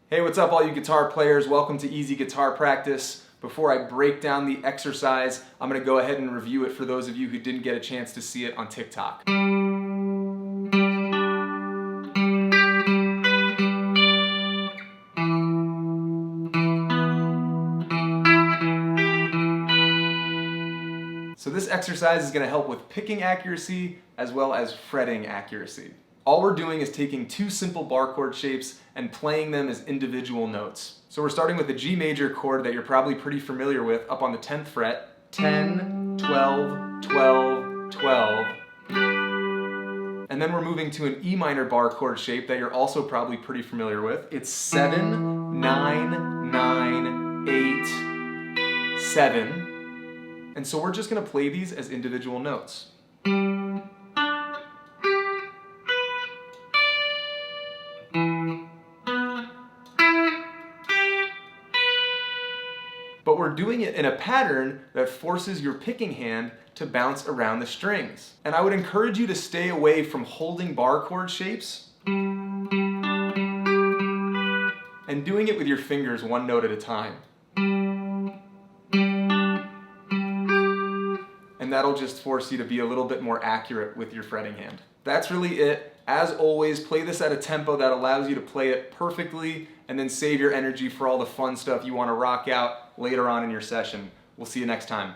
Hey, what's up all you guitar players? Welcome to Easy Guitar Practice. Before I break down the exercise, I'm going to go ahead and review it for those of you who didn't get a chance to see it on TikTok. So this exercise is going to help with picking accuracy as well as fretting accuracy. All we're doing is taking two simple bar chord shapes and playing them as individual notes. So we're starting with a G major chord that you're probably pretty familiar with up on the 10th fret. 10, 12, 12, 12. And then we're moving to an E minor bar chord shape that you're also probably pretty familiar with. It's 7, 9, 9, 8, 7. And so we're just going to play these as individual notes. But we're doing it in a pattern that forces your picking hand to bounce around the strings. And I would encourage you to stay away from holding bar chord shapes and doing it with your fingers one note at a time. And that'll just force you to be a little bit more accurate with your fretting hand. That's really it. As always, play this at a tempo that allows you to play it perfectly and then save your energy for all the fun stuff you want to rock out later on in your session. We'll see you next time.